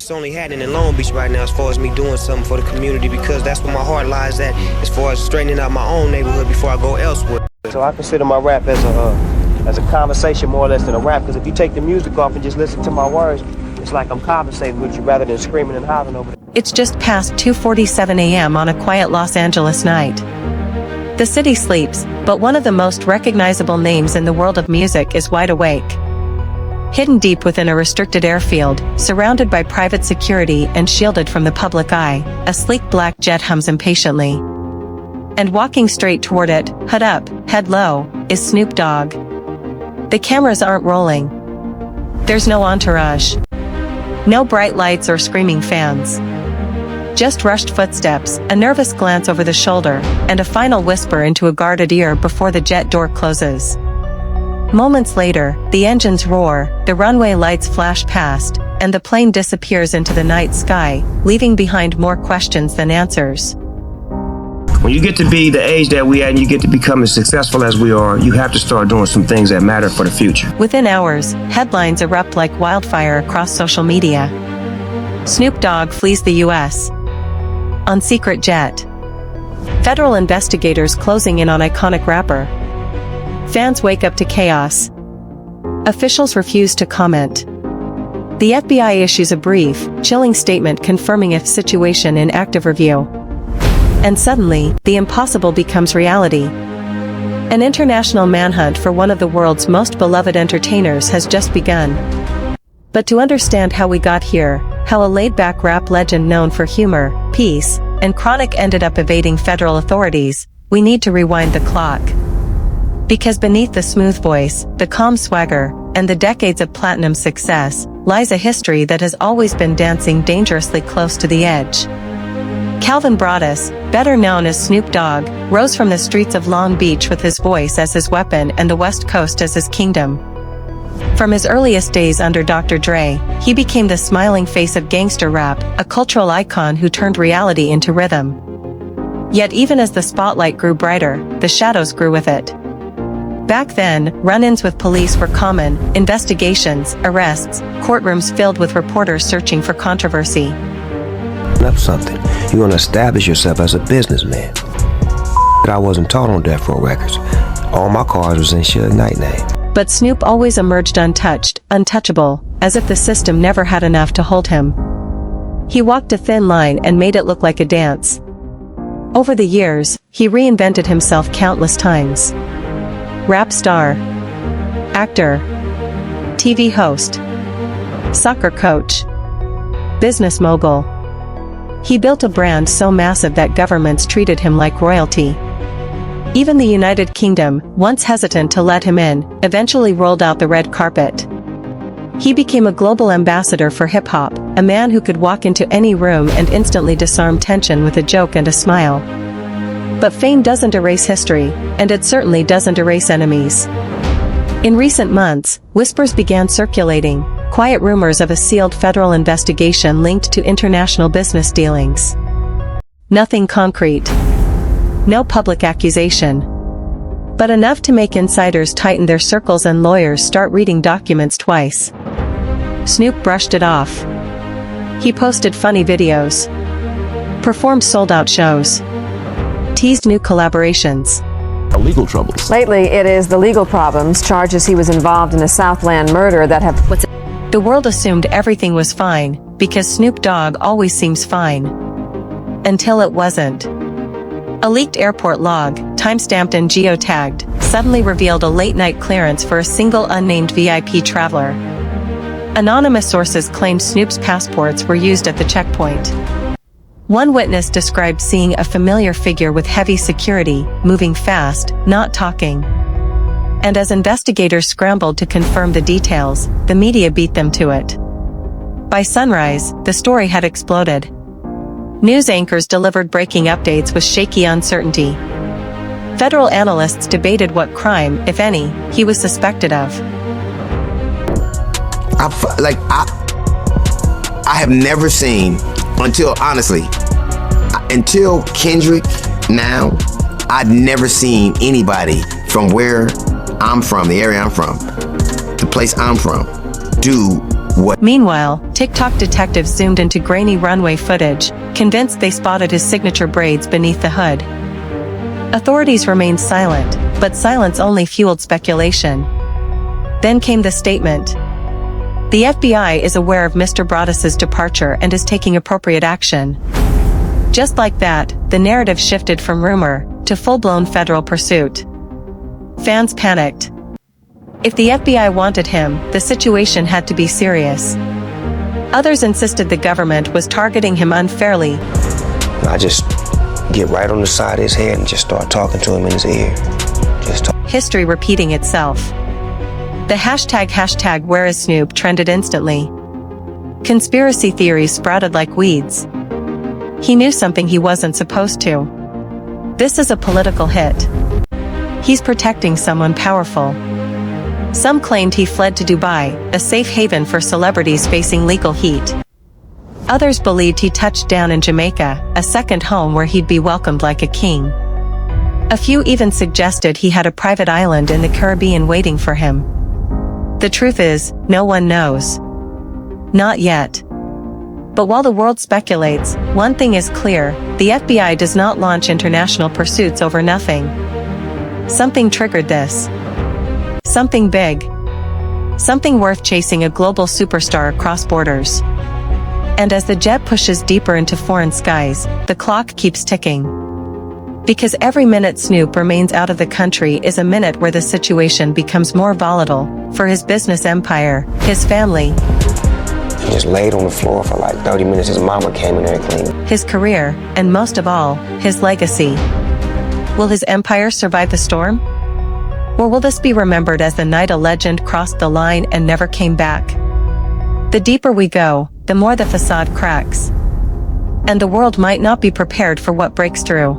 It's only happening in Long Beach right now as far as me doing something for the community, because that's where my heart lies at as far as straightening out my own neighborhood before I go elsewhere. So I consider my rap as a conversation more or less than a rap, because if you take the music off and just listen to my words, it's like I'm conversating with you rather than screaming and hollering over it. It's just past 2:47 a.m. on a quiet Los Angeles night. The city sleeps, but one of the most recognizable names in the world of music is wide awake. Hidden deep within a restricted airfield, surrounded by private security and shielded from the public eye, a sleek black jet hums impatiently. And walking straight toward it, hood up, head low, is Snoop Dogg. The cameras aren't rolling. There's no entourage. No bright lights or screaming fans. Just rushed footsteps, a nervous glance over the shoulder, and a final whisper into a guarded ear before the jet door closes. Moments later, the engines roar, the runway lights flash past, and the plane disappears into the night sky, leaving behind more questions than answers. When you get to be the age that we at and you get to become as successful as we are, you have to start doing some things that matter for the future. Within hours, headlines erupt like wildfire across social media. Snoop Dogg flees the U.S. on secret jet. Federal investigators closing in on iconic rapper. Fans wake up to chaos. Officials refuse to comment. The FBI issues a brief, chilling statement confirming a situation in active review. And suddenly, the impossible becomes reality. An international manhunt for one of the world's most beloved entertainers has just begun. But to understand how we got here, how a laid-back rap legend known for humor, peace, and chronic ended up evading federal authorities, we need to rewind the clock. Because beneath the smooth voice, the calm swagger, and the decades of platinum success, lies a history that has always been dancing dangerously close to the edge. Calvin Broadus, better known as Snoop Dogg, rose from the streets of Long Beach with his voice as his weapon and the West Coast as his kingdom. From his earliest days under Dr. Dre, he became the smiling face of gangster rap, a cultural icon who turned reality into rhythm. Yet even as the spotlight grew brighter, the shadows grew with it. Back then, run-ins with police were common, investigations, arrests, courtrooms filled with reporters searching for controversy. Up something. You want to establish yourself as a businessman. I wasn't taught on Death Row Records. All my cars was in Suge Knight name. But Snoop always emerged untouched, untouchable, as if the system never had enough to hold him. He walked a thin line and made it look like a dance. Over the years, he reinvented himself countless times. Rap star, actor, TV host, soccer coach, business mogul. He built a brand so massive that governments treated him like royalty. Even the United Kingdom, once hesitant to let him in, eventually rolled out the red carpet. He became a global ambassador for hip-hop, a man who could walk into any room and instantly disarm tension with a joke and a smile. But fame doesn't erase history, and it certainly doesn't erase enemies. In recent months, whispers began circulating, quiet rumors of a sealed federal investigation linked to international business dealings. Nothing concrete. No public accusation. But enough to make insiders tighten their circles and lawyers start reading documents twice. Snoop brushed it off. He posted funny videos. Performed sold-out shows. Teased new collaborations. Legal troubles. Lately, it is the legal problems, charges he was involved in a Southland murder that have... The world assumed everything was fine, because Snoop Dogg always seems fine. Until it wasn't. A leaked airport log, timestamped and geotagged, suddenly revealed a late-night clearance for a single unnamed VIP traveler. Anonymous sources claimed Snoop's passports were used at the checkpoint. One witness described seeing a familiar figure with heavy security, moving fast, not talking. And as investigators scrambled to confirm the details, the media beat them to it. By sunrise, the story had exploded. News anchors delivered breaking updates with shaky uncertainty. Federal analysts debated what crime, if any, he was suspected of. I have never seen, until Kendrick now, I'd never seen anybody from where I'm from, the area I'm from, the place I'm from, do What? Meanwhile, TikTok detectives zoomed into grainy runway footage, convinced they spotted his signature braids beneath the hood. Authorities remained silent, but silence only fueled speculation. Then came the statement. The FBI is aware of Mr. Broaddus's departure and is taking appropriate action. Just like that, the narrative shifted from rumor to full-blown federal pursuit. Fans panicked. If the FBI wanted him, the situation had to be serious. Others insisted the government was targeting him unfairly. I just get right on the side of his head and just start talking to him in his ear. History repeating itself. The hashtag where is Snoop trended instantly. Conspiracy theories sprouted like weeds. He knew something he wasn't supposed to. This is a political hit. He's protecting someone powerful. Some claimed he fled to Dubai, a safe haven for celebrities facing legal heat. Others believed he touched down in Jamaica, a second home where he'd be welcomed like a king. A few even suggested he had a private island in the Caribbean waiting for him. The truth is, no one knows. Not yet. But while the world speculates, one thing is clear, the FBI does not launch international pursuits over nothing. Something triggered this. Something big. Something worth chasing a global superstar across borders. And as the jet pushes deeper into foreign skies, the clock keeps ticking. Because every minute Snoop remains out of the country is a minute where the situation becomes more volatile, for his business empire, his family. He just laid on the floor for like 30 minutes. His mama came in there and cleaned. His career, and most of all, his legacy. Will his empire survive the storm? Or will this be remembered as the night a legend crossed the line and never came back? The deeper we go, the more the facade cracks. And the world might not be prepared for what breaks through.